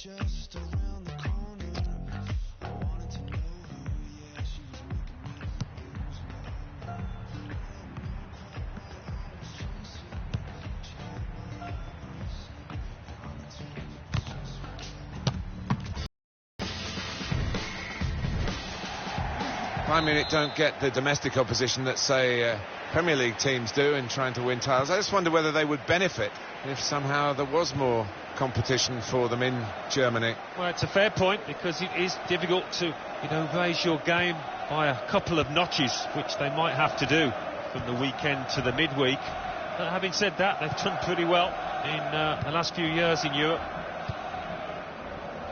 Bayern Munich don't get the domestic opposition that, say, Premier League teams do in trying to win titles. I just wonder whether they would benefit if somehow there was more competition for them in Germany. Well, it's a fair point, because it is difficult to, raise your game by a couple of notches, which they might have to do from the weekend to the midweek. But having said that, they've done pretty well in the last few years in Europe.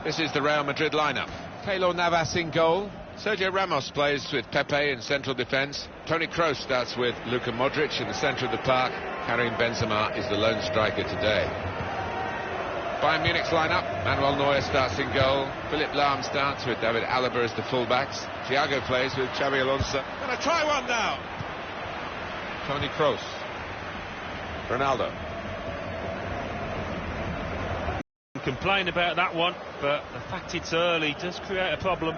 This is the Real Madrid lineup. Keylor Navas in goal. Sergio Ramos plays with Pepe in central defence. Toni Kroos starts with Luka Modric in the centre of the park. Karim Benzema is the lone striker today. Bayern Munich's lineup. Manuel Neuer starts in goal. Philipp Lahm starts with David Alaba as the fullbacks. Thiago plays with Xabi Alonso. Gonna try one now. Toni Kroos. Ronaldo. Complain about that one, but the fact it's early does create a problem.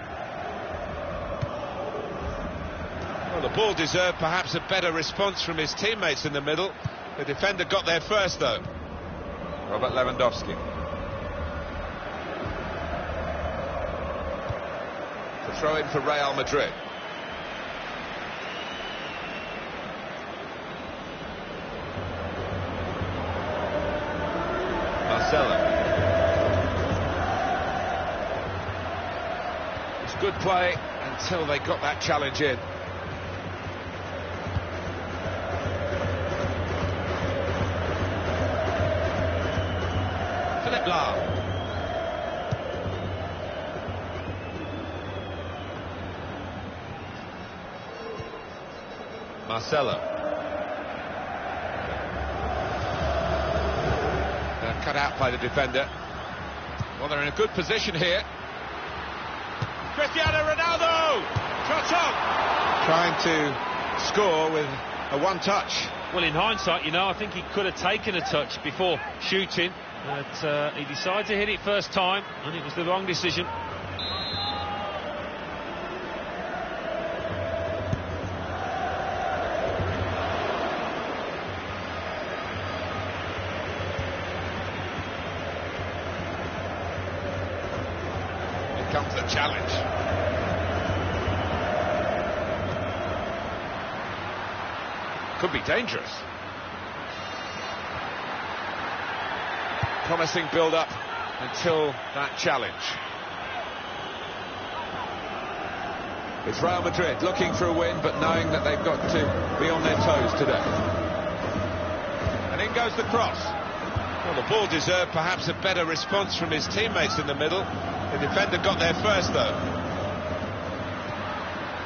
Well, the ball deserved perhaps a better response from his teammates in the middle. The defender got there first, though. Robert Lewandowski. To throw in for Real Madrid. Marcelo. It's good play until they got that challenge in. Philipp Lahm. Marcelo. They're cut out by the defender. Well, they're in a good position here. Cristiano Ronaldo! Shot on! Trying to score with a one-touch. Well, in hindsight, I think he could have taken a touch before shooting, but he decided to hit it first time, and it was the wrong decision. Here comes the challenge. Could be dangerous. Promising build-up until that challenge. It's Real Madrid looking for a win, but knowing that they've got to be on their toes today. And in goes the cross. Well, the ball deserved perhaps a better response from his teammates in the middle. The defender got there first, though.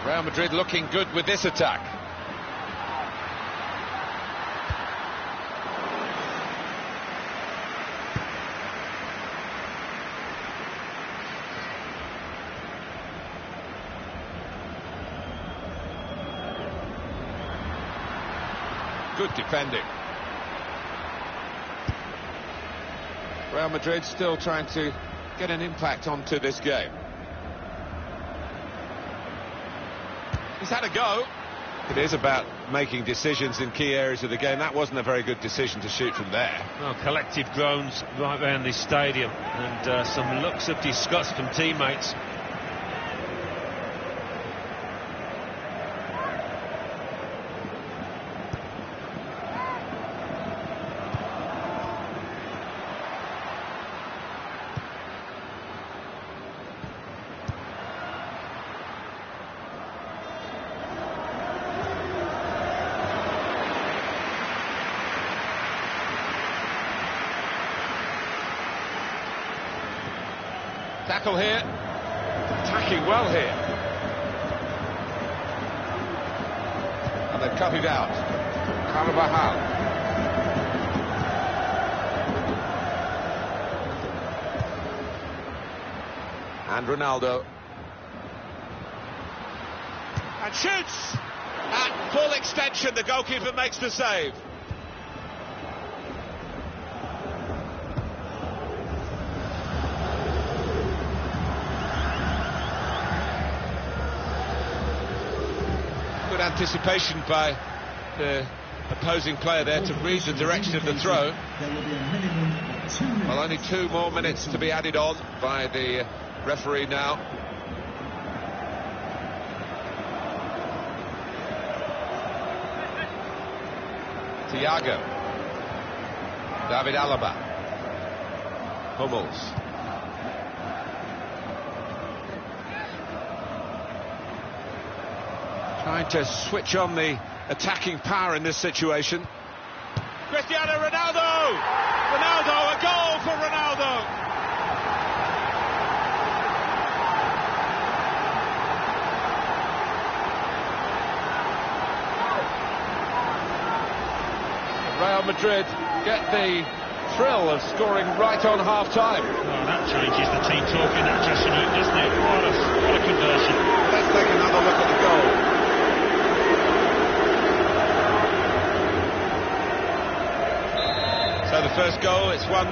Real Madrid looking good with this attack. Good defending. Real Madrid still trying to get an impact onto this game. He's had a go. It is about making decisions in key areas of the game. That wasn't a very good decision to shoot from there. Well, collective groans right around this stadium, and some looks of disgust from teammates. Tackle here, attacking well here. And they've cut it out. Carvajal. And Ronaldo. And shoots! At full extension, the goalkeeper makes the save. anticipation by the opposing player there to read the direction of the throw. Well, only 2 more minutes to be added on by the referee now. Thiago, David Alaba, Hummels, trying to switch on the attacking power in this situation. Cristiano Ronaldo! Ronaldo, a goal for Ronaldo! Real Madrid get the thrill of scoring right on half-time. Oh, that changes the team talk in that dressing room, doesn't it? What a conversion. Let's take another look at the goal. So the first goal, it's 1-0.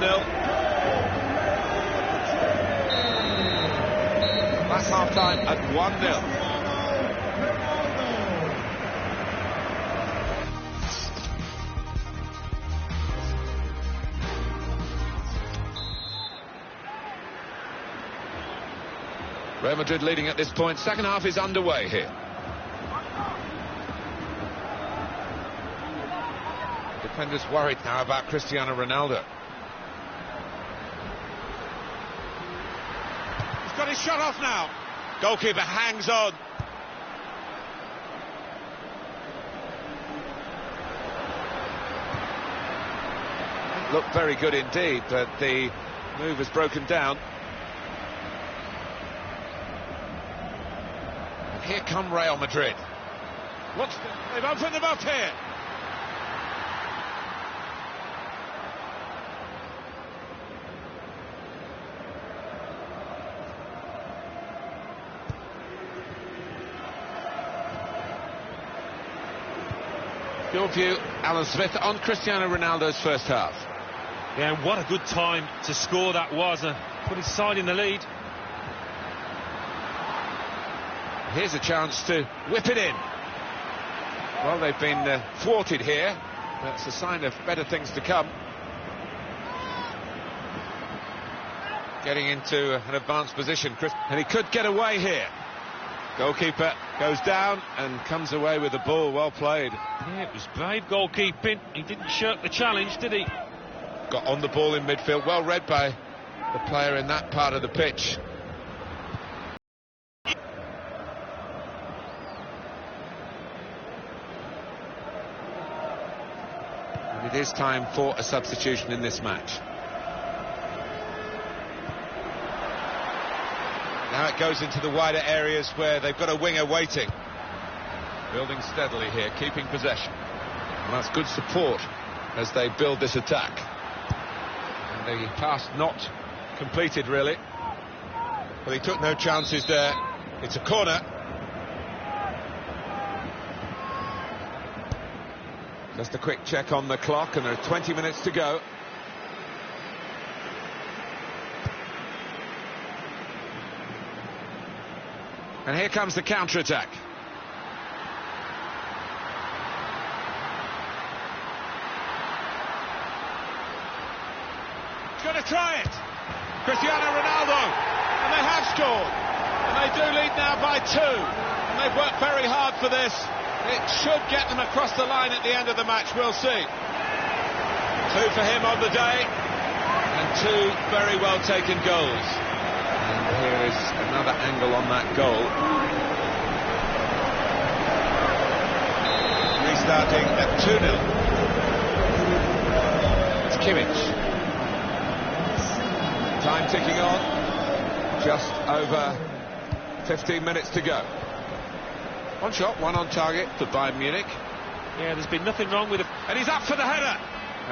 Last half-time at 1-0. Real Madrid leading at this point. Second half is underway here. Defenders worried now about Cristiano Ronaldo. He's got his shot off now. Goalkeeper hangs on. Looked very good indeed, but the move has broken down. Here come Real Madrid. They've opened them up here. Your view, Alan Smith, on Cristiano Ronaldo's first half. Yeah, what a good time to score that was. Put his side in the lead. Here's a chance to whip it in. Well, they've been thwarted here. That's a sign of better things to come. Getting into an advanced position, and he could get away here. Goalkeeper goes down and comes away with the ball. Well played. Yeah, it was brave goalkeeping. He didn't shirk the challenge, did he? Got on the ball in midfield. Well read by the player in that part of the pitch. It is time for a substitution in this match. Now it goes into the wider areas where they've got a winger waiting. Building steadily here, keeping possession. And that's good support as they build this attack. And the pass not completed, really. Well, he took no chances there. It's a corner. Just a quick check on the clock, and there are 20 minutes to go. And here comes the counter-attack. He's going to try it. Cristiano Ronaldo. And they have scored. And they do lead now by 2. And they've worked very hard for this. It should get them across the line at the end of the match, we'll see. 2 for him on the day, and 2 very well taken goals. And here is another angle on that goal. Restarting at 2-0. It's Kimmich. Time ticking on. Just over 15 minutes to go. One shot, one on target for Bayern Munich. Yeah, there's been nothing wrong with it. And he's up for the header.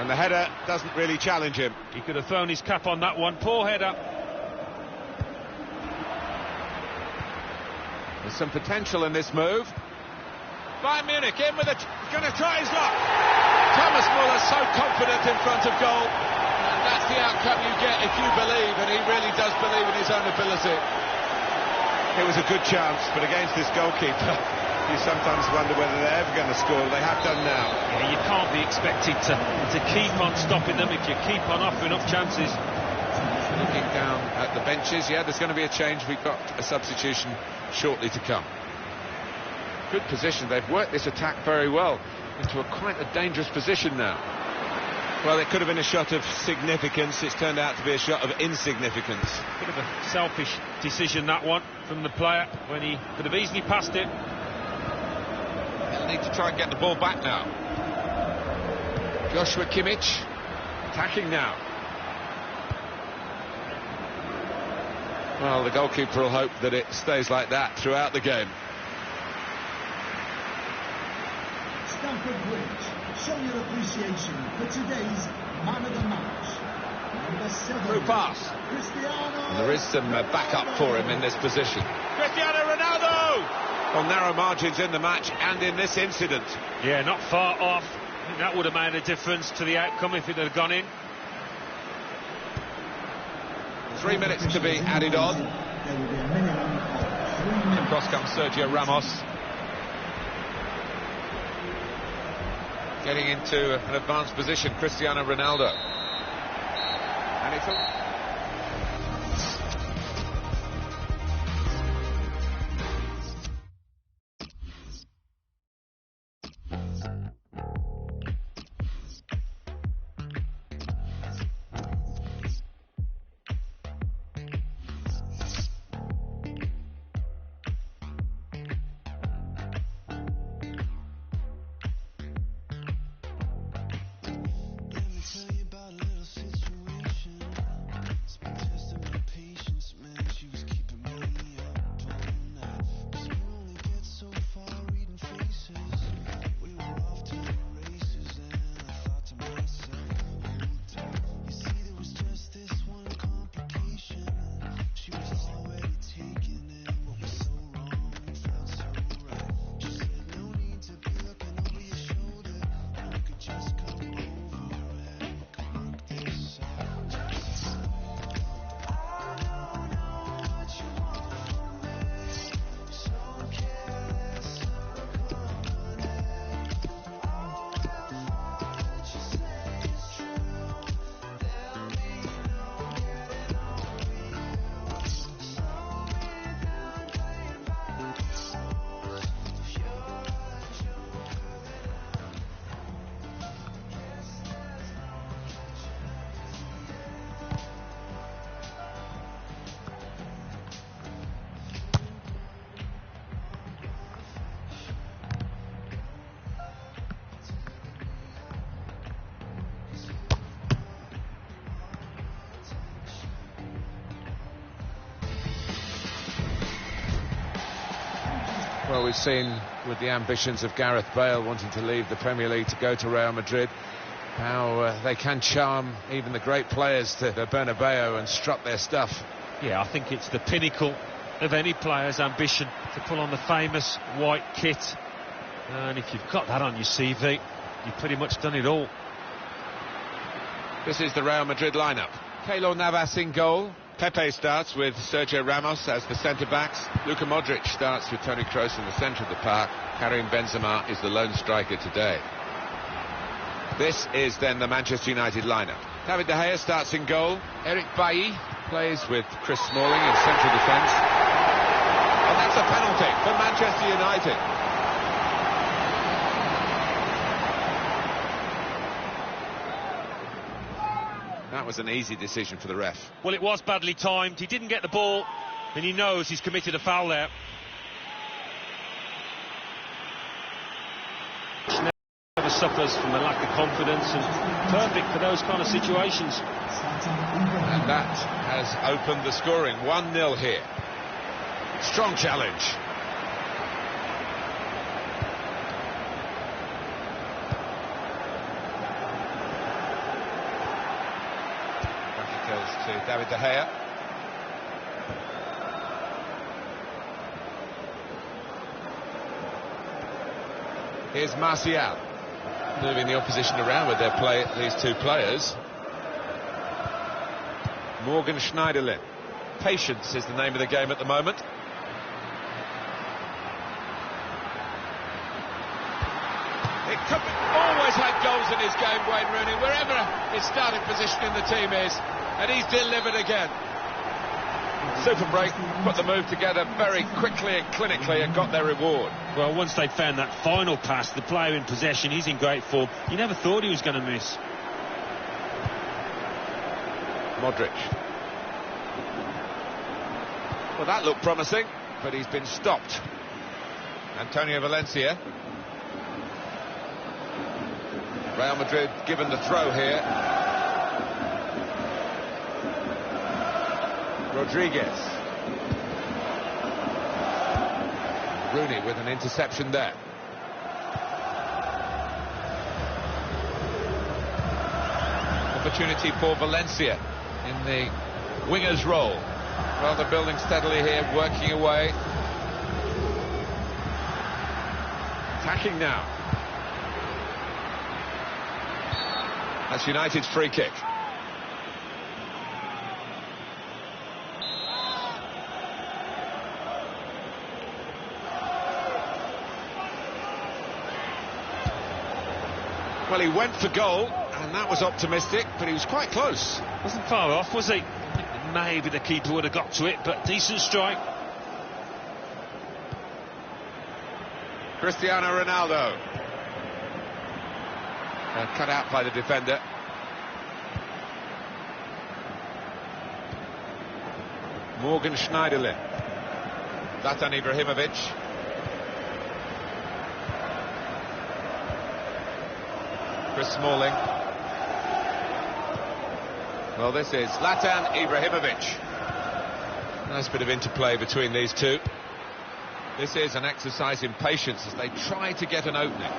And the header doesn't really challenge him. He could have thrown his cap on that one. Poor header. There's some potential in this move. Bayern Munich in with it. He's going to try his luck. Thomas Muller so confident in front of goal. And that's the outcome you get if you believe, and he really does believe in his own ability. It was a good chance, but against this goalkeeper, You sometimes wonder whether they're ever going to score. They have done now. Yeah, you can't be expected to keep on stopping them if you keep on offering up chances. Looking down at the benches, yeah, there's going to be a change. We've got a substitution shortly to come. Good position. They've worked this attack very well into quite a dangerous position now. Well, it could have been a shot of significance. It's turned out to be a shot of insignificance. Bit of a selfish decision, that one, from the player, when he could have easily passed it. They'll need to try and get the ball back now. Joshua Kimmich attacking now. Well, the goalkeeper will hope that it stays like that throughout the game. Stamford Bridge, show your appreciation for today's man of the match. Number 7. Through pass. Cristiano. And there is some backup for him in this position. Cristiano Ronaldo! Well, narrow margins in the match and in this incident. Yeah, not far off. I think that would have made a difference to the outcome if it had gone in. 3 minutes to be added on. There will be a minimum of 3 minutes. Across comes Sergio Ramos. Getting into an advanced position, Cristiano Ronaldo. And it's all... Well, we've seen with the ambitions of Gareth Bale wanting to leave the Premier League to go to Real Madrid, how they can charm even the great players to the Bernabeu and strut their stuff. Yeah, I think it's the pinnacle of any player's ambition to pull on the famous white kit. And if you've got that on your CV, you've pretty much done it all. This is the Real Madrid lineup. Keylor Navas in goal. Pepe starts with Sergio Ramos as the centre-backs. Luka Modric starts with Toni Kroos in the centre of the park. Karim Benzema is the lone striker today. This is then the Manchester United lineup. David De Gea starts in goal. Eric Bailly plays with Chris Smalling in central defence. And that's a penalty for Manchester United. That was an easy decision for the ref. Well, it was badly timed. He didn't get the ball, and he knows he's committed a foul there. Never suffers from a lack of confidence, and perfect for those kind of situations. And that has opened the scoring. 1-0 here. Strong challenge. To David De Gea. Here's Martial, moving the opposition around with these two players. Morgan Schneiderlin. Patience is the name of the game at the moment. in his game, Wayne Rooney, wherever his starting position in the team is, and he's delivered again. Super break, put the move together very quickly and clinically and got their reward. Well, once they found that final pass, the player in possession, he's in great form. You never thought he was going to miss. Modric. Well, that looked promising, but he's been stopped. Antonio Valencia. Real Madrid given the throw here. Rodriguez. Rooney with an interception there. Opportunity for Valencia in the winger's role. Well, they're building steadily here, working away. Attacking now. That's United's free kick. Well, he went for goal, and that was optimistic, but he was quite close. Wasn't far off, was he? Maybe the keeper would have got to it, but decent strike. Cristiano Ronaldo. Cut out by the defender. Morgan Schneiderlin. Zlatan Ibrahimovic. Chris Smalling. Well, this is Zlatan Ibrahimovic. Nice bit of interplay between these two. This is an exercise in patience as they try to get an opening.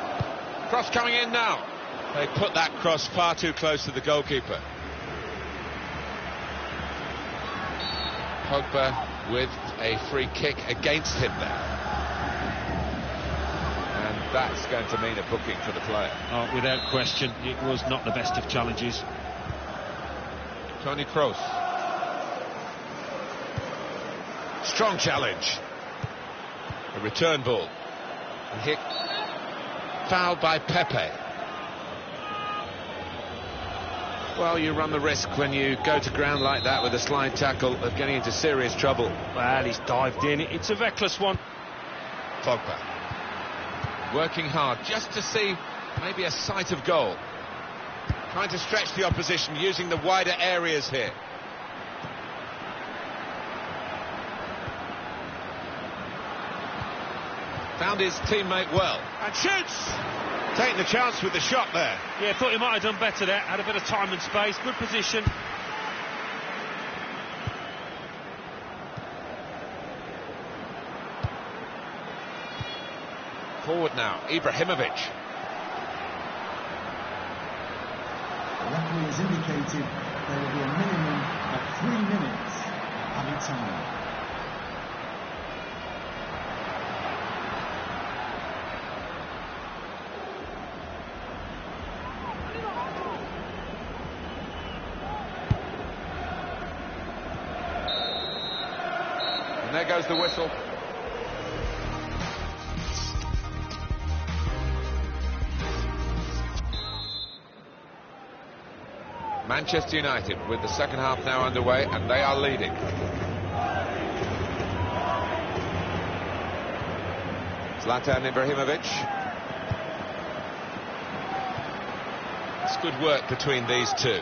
Cross coming in now. They put that cross far too close to the goalkeeper. Pogba with a free kick against him there. And that's going to mean a booking for the player. Oh, without question, it was not the best of challenges. Toni Kroos. Strong challenge. A return ball. And hit. Fouled by Pepe. Well, you run the risk when you go to ground like that with a slide tackle of getting into serious trouble. Well, he's dived in. It's a reckless one. Pogba. Working hard just to see maybe a sight of goal. Trying to stretch the opposition using the wider areas here. Found his teammate well. And shoots! Taking the chance with the shot there. Yeah, thought he might have done better there. Had a bit of time and space. Good position. Forward now, Ibrahimovic. The referee has indicated there will be a minimum of 3 minutes added time. And there goes the whistle. Manchester United with the second half now underway, and they are leading. Zlatan Ibrahimovic. It's good work between these two.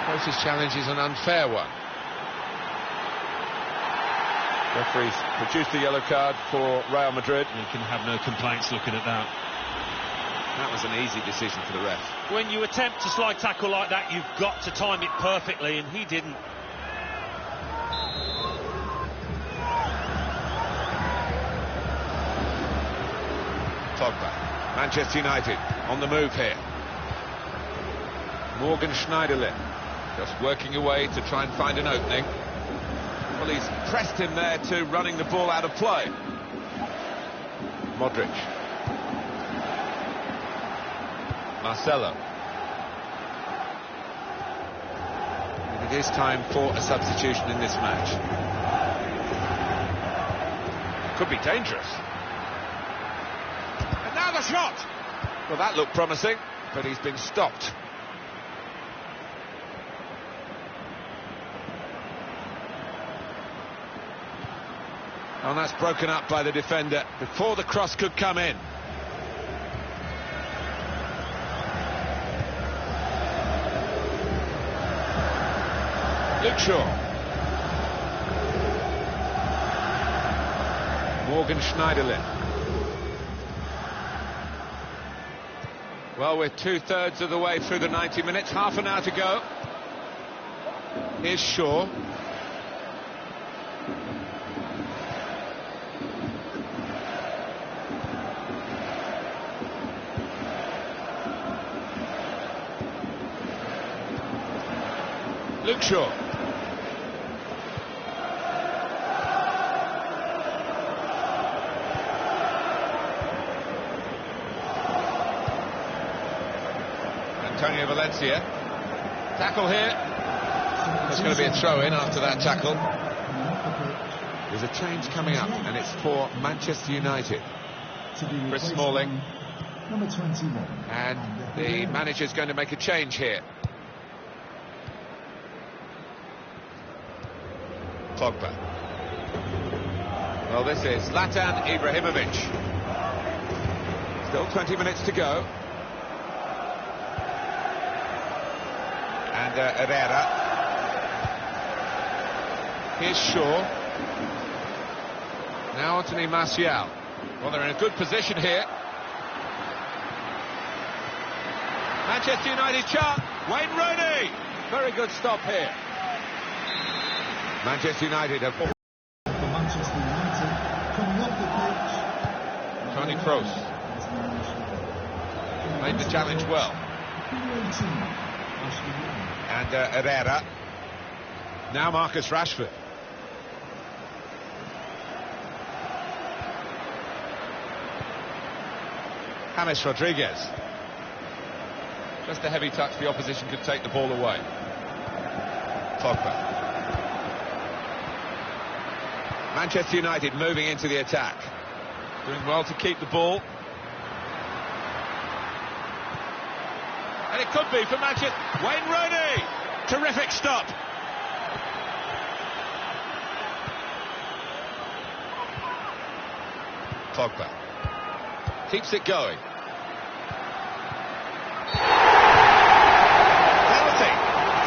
Closest challenge is an unfair one. Referees produced a yellow card for Real Madrid. You can have no complaints looking at that. That was an easy decision for the ref. When you attempt a slide tackle like that, you've got to time it perfectly, and he didn't. Pogba. Manchester United on the move here. Morgan Schneiderlin just working away to try and find an opening. Well, he's pressed him there too, running the ball out of play. Modric. Marcelo. And it is time for a substitution in this match. Could be dangerous. And now the shot! Well, that looked promising, but he's been stopped. And that's broken up by the defender before the cross could come in. Luke Shaw. Morgan Schneiderlin. Well, we're 2/3 of the way through the 90 minutes, half an hour to go. Here's Shaw. Luke Shaw. Antonio Valencia. Tackle here. There's going to be a throw-in after that tackle. There's a change coming up, and it's for Manchester United. Chris Smalling. Number 21. And the manager's going to make a change here. Pogba. Well, this is Zlatan Ibrahimovic. Still 20 minutes to go. And Herrera. Here's Shaw. Now Anthony Martial. Well, they're in a good position here. Manchester United chance. Wayne Rooney. Very good stop here. Manchester United have... Manchester United coming off the pitch. Toni Kroos. Made the challenge well. And Herrera. Now Marcus Rashford. James Rodriguez. Just a heavy touch, the opposition could take the ball away. Pogba. Manchester United moving into the attack. Doing well to keep the ball. And it could be for Manchester. Wayne Rooney! Terrific stop. Pogba. Keeps it going. Penalty.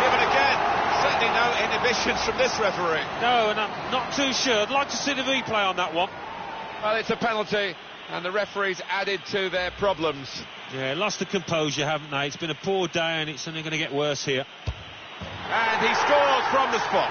Given again. Certainly no inhibitions from this referee. No, and I'm not too sure. I'd like to see the replay on that one. Well, it's a penalty, and the referees added to their problems. Yeah, lost the composure, haven't they? It's been a poor day, and it's only going to get worse here. And he scores from the spot.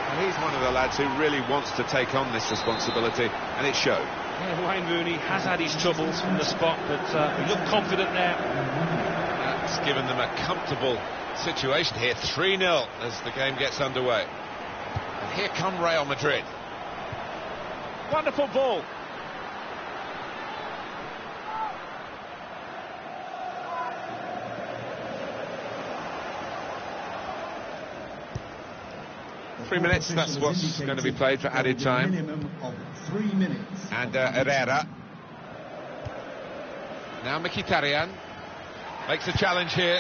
And he's one of the lads who really wants to take on this responsibility, and it showed. Yeah, Wayne Rooney has had his troubles from the spot, but he looked confident there. That's given them a comfortable situation here, 3-0 as the game gets underway. And here come Real Madrid. Wonderful ball. Three minutes, that's what's going to be played for added time. Minimum of 3 minutes. And Herrera. Now Mkhitaryan makes a challenge here.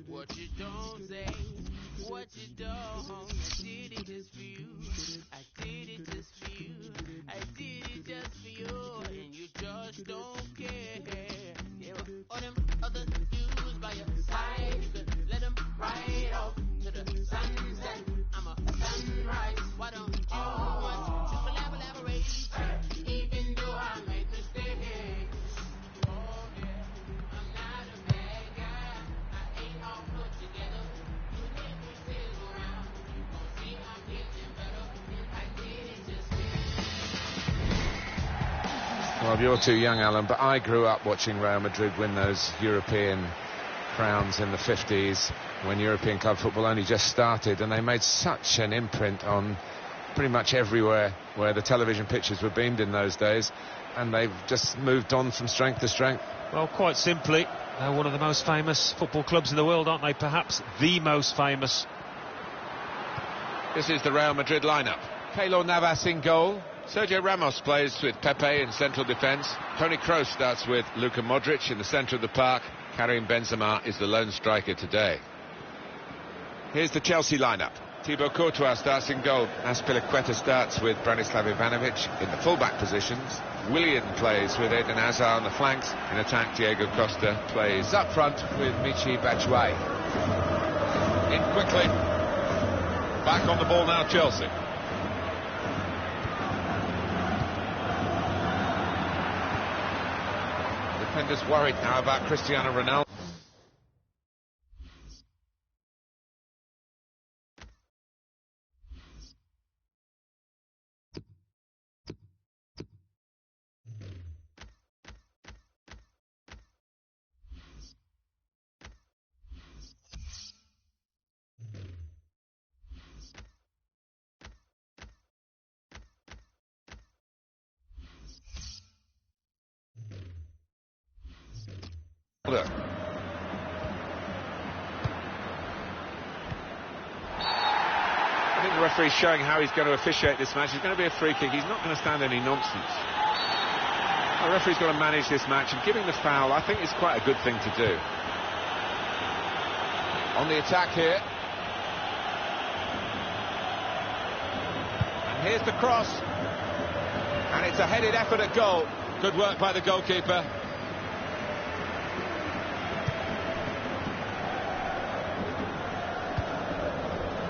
What you don't say, what you don't. I did it just for you. I did it just for you. I did it just for you, and you just don't care. Yeah, all them other dudes by your side, you could let them ride off to the sunset. I'm a sunrise. Why don't you want to collaborate? Even though I made mistakes. Oh yeah, I'm not a bad guy. I ain't all put together. You think we still around? You gon' see I'm getting better. I did it just for you. Well, you're too young, Alan, but I grew up watching Real Madrid win those European crowns in the 50s. when European club football only just started, and they made such an imprint on pretty much everywhere where the television pictures were beamed in those days, and they've just moved on from strength to strength. Well, quite simply, they're one of the most famous football clubs in the world, aren't they? Perhaps the most famous. This is the Real Madrid lineup. Keylor Navas in goal. Sergio Ramos plays with Pepe in central defence. Toni Kroos starts with Luka Modric in the centre of the park. Karim Benzema is the lone striker today. Here's the Chelsea lineup. Thibaut Courtois starts in goal. Azpilicueta starts with Branislav Ivanovic in the full-back positions. Willian plays with Eden Hazard on the flanks. In attack, Diego Costa plays up front with Michy Batshuayi. In quickly. Back on the ball now, Chelsea. Defenders worried now about Cristiano Ronaldo. I think the referee's showing how he's going to officiate this match. It's going to be a free kick. He's not going to stand any nonsense. The referee's got to manage this match, and giving the foul, I think, is quite a good thing to do. On the attack here. And here's the cross. And it's a headed effort at goal. Good work by the goalkeeper.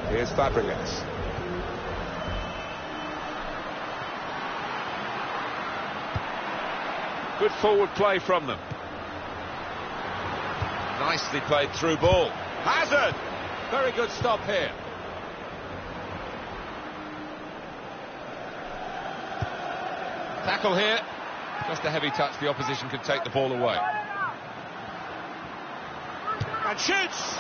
Here's Fabregas. Good forward play from them. Nicely played through ball. Hazard! Very good stop here. Tackle here. Just a heavy touch, the opposition could take the ball away. And shoots!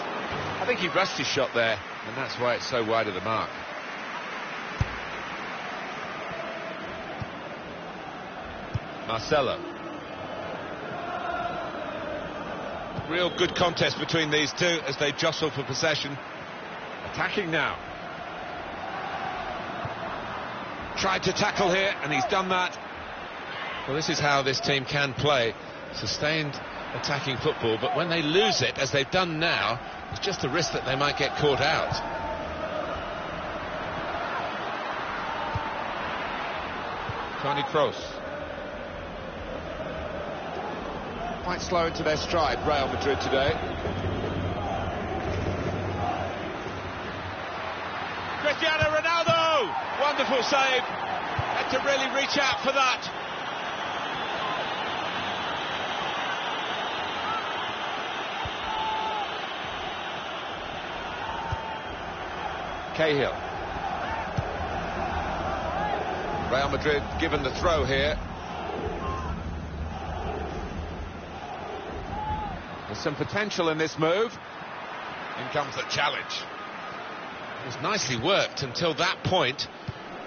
I think he rushed his shot there, and that's why it's so wide of the mark. Marcelo. Real good contest between these two as they jostle for possession. Attacking now. Tried to tackle here, and he's done that. Well, this is how this team can play. Sustained attacking football, but when they lose it, as they've done now, it's just a risk that they might get caught out. Toni Kroos. Quite slow into their stride, Real Madrid today. Cristiano Ronaldo! Wonderful save. Had to really reach out for that. Cahill. Real Madrid given the throw here. There's some potential in this move. In comes the challenge. It was nicely worked until that point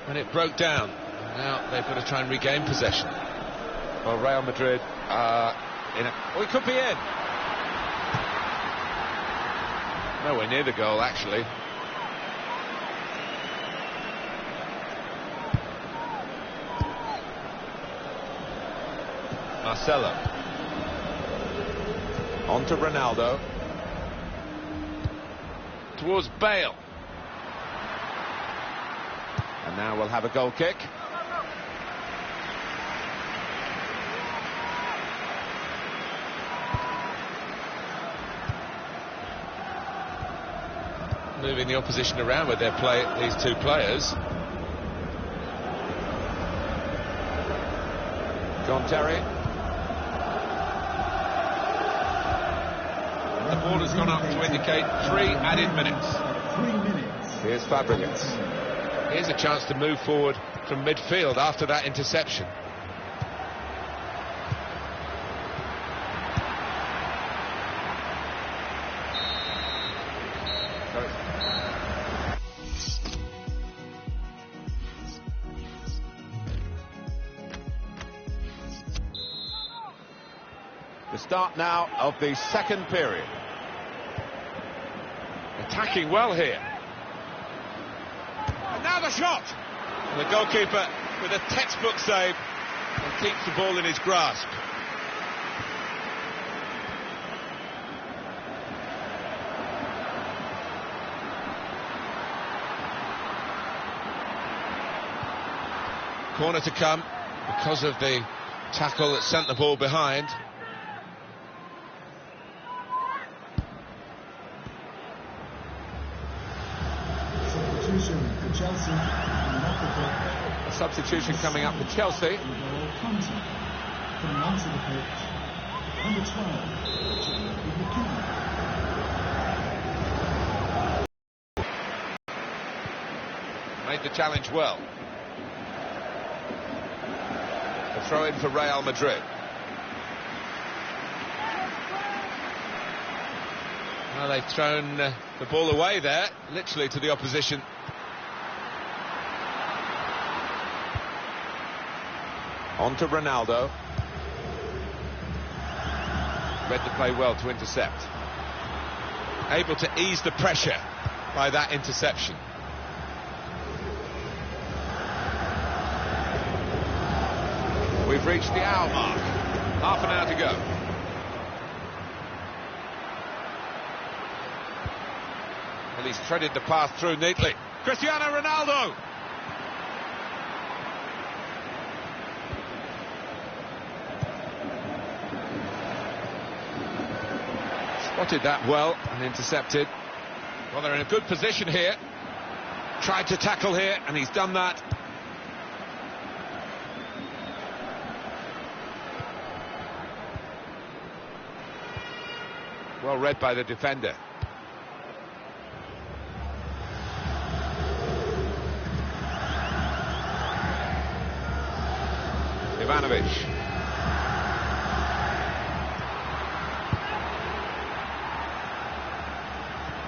when it broke down. And now they've got to try and regain possession. Well, Real Madrid are in a... Oh, he could be in. Nowhere near the goal, actually. Marcelo. On to Ronaldo. Towards Bale. And now we'll have a goal kick. Moving the opposition around with their play, these two players. John Terry. The ball has gone up to indicate 3 added minutes. 3 minutes. Here's Fabregas. Here's a chance to move forward from midfield after that interception. The start now of the second period. Attacking well here. And now the shot! And the goalkeeper with a textbook save and keeps the ball in his grasp. Corner to come because of the tackle that sent the ball behind. Substitution for Chelsea. A substitution coming up for Chelsea. Coming onto the pitch, number 12. Made the challenge well. A throw in for Real Madrid. Well, they've thrown the ball away there, literally to the opposition. On to Ronaldo. Read the play well to intercept. Able to ease the pressure by that interception. We've reached the hour mark. Half an hour to go. Well, he's threaded the path through neatly. Cristiano Ronaldo! Spotted that well and intercepted. Well, they're in a good position here. Tried to tackle here, and he's done that. Well read by the defender. Ivanovic.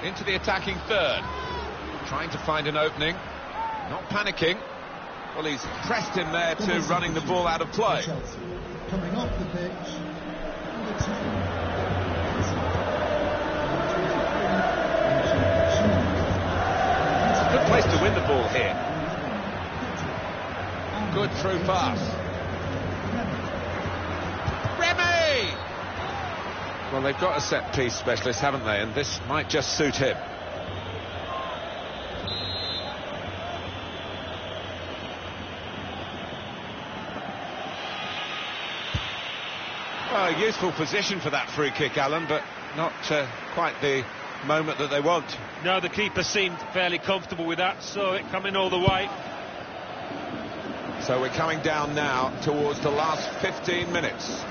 Into the attacking third. Trying to find an opening. Not panicking. Well, he's pressed him there to running the ball out of play. Coming off the pitch, number 10. Good place to win the ball here. Good through pass. Remy! Well, they've got a set-piece specialist, haven't they? And this might just suit him. Well, a useful position for that free kick, Alan, but not quite the moment that they want. No, the keeper seemed fairly comfortable with that, saw it coming all the way. So we're coming down now towards the last 15 minutes.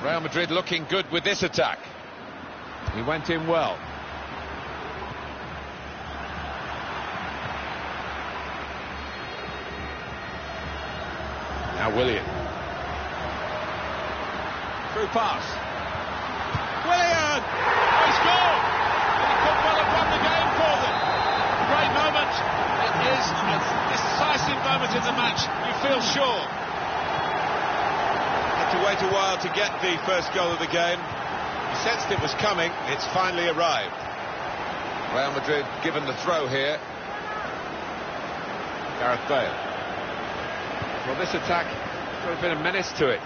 Real Madrid looking good with this attack. He went in well. Now Willian. Through pass. Willian! He scored! And he could well have won the game for them. Great moment. It is a decisive moment in the match, you feel sure. Had to wait a while to get the first goal of the game. He sensed it was coming, it's finally arrived. Real Madrid given the throw here. Gareth Bale. Well, this attack got a bit of menace to it.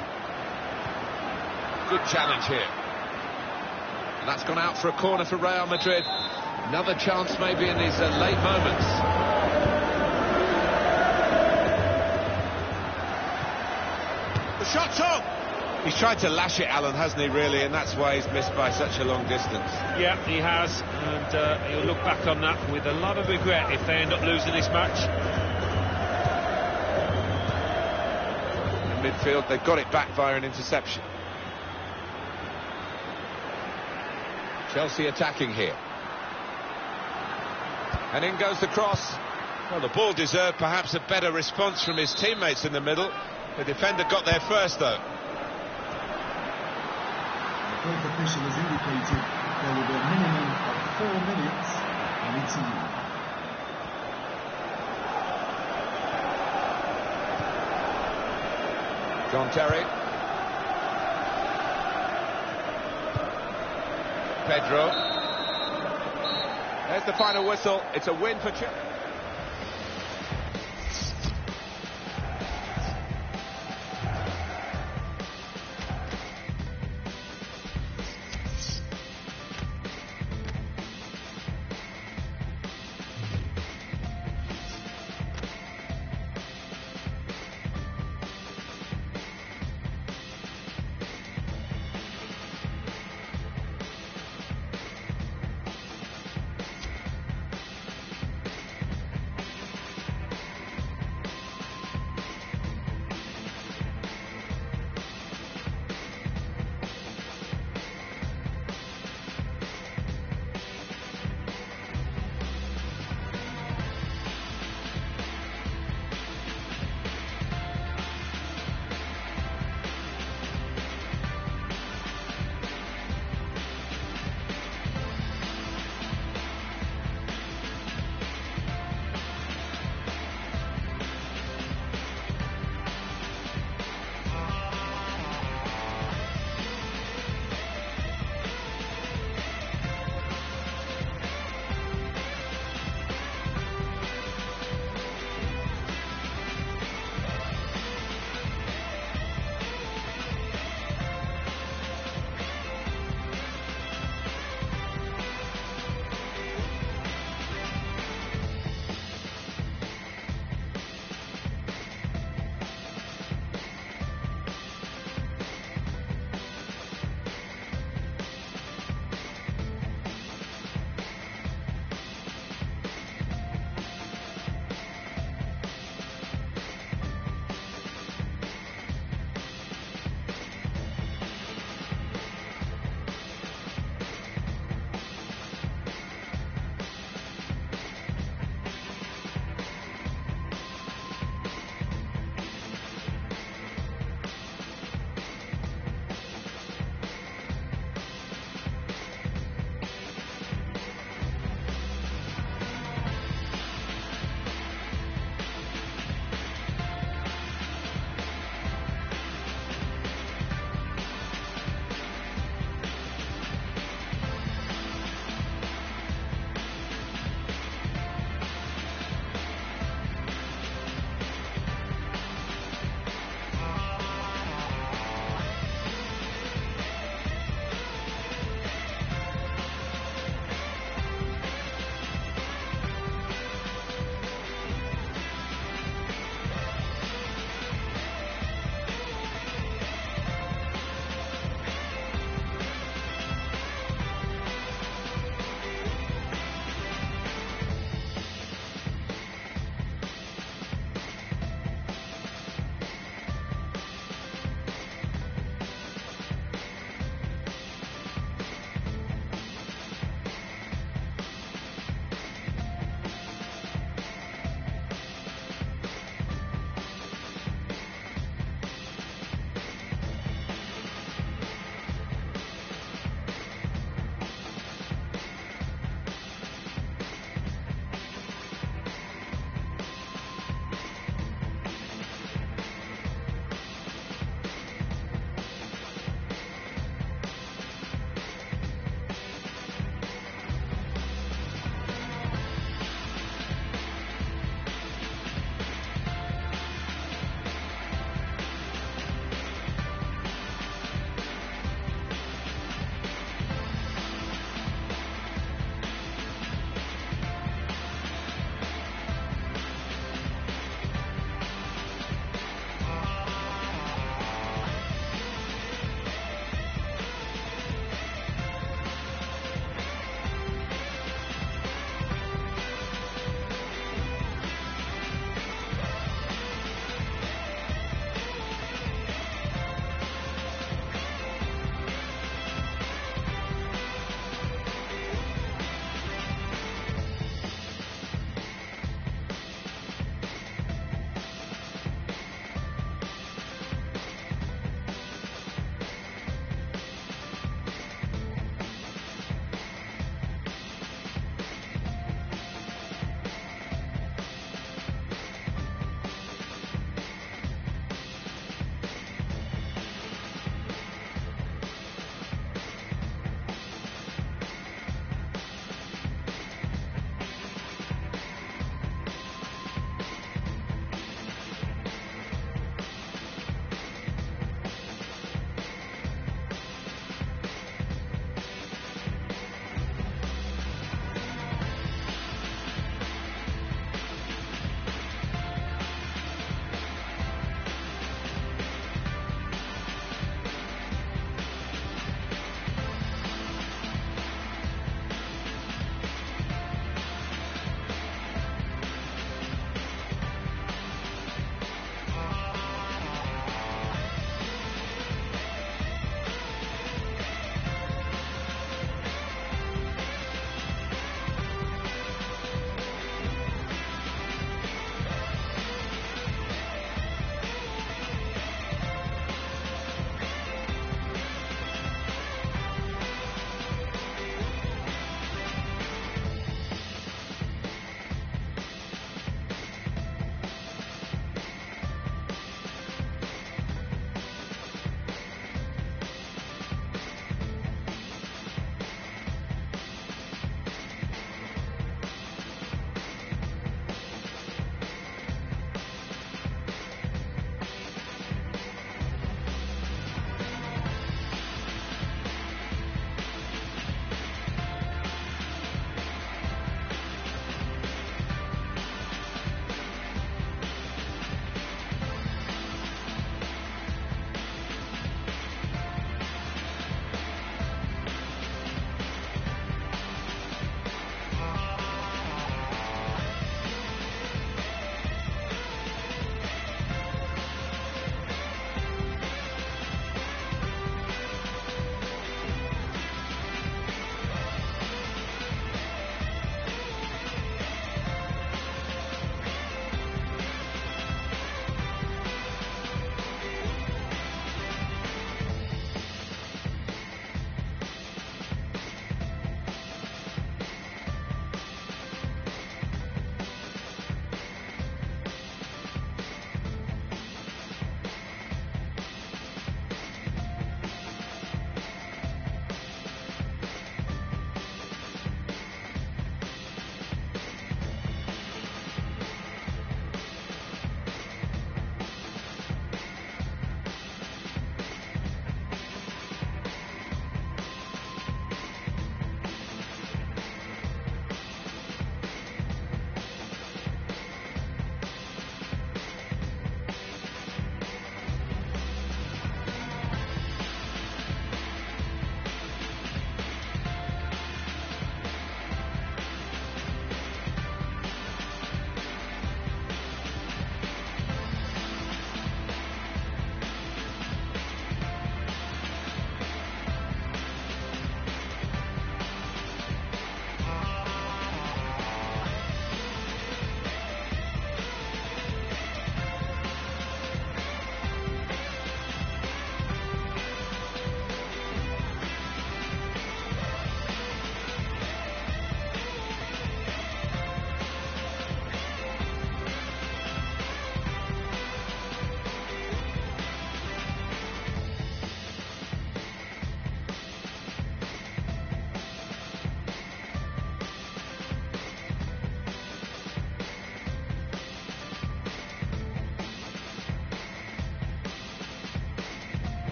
Good challenge here. And that's gone out for a corner for Real Madrid. Another chance maybe in these late moments. The shot's on! He's tried to lash it, Alan, hasn't he, really? And that's why he's missed by such a long distance. Yeah, he has. And he'll look back on that with a lot of regret if they end up losing this match. In midfield, they've got it back via an interception. Chelsea attacking here. And in goes the cross. Well, the ball deserved perhaps a better response from his teammates in the middle. The defender got there first, though. The fourth official has indicated there will be a minimum of 4 minutes any time. John Terry. Pedro. There's the final whistle. It's a win for Chelsea.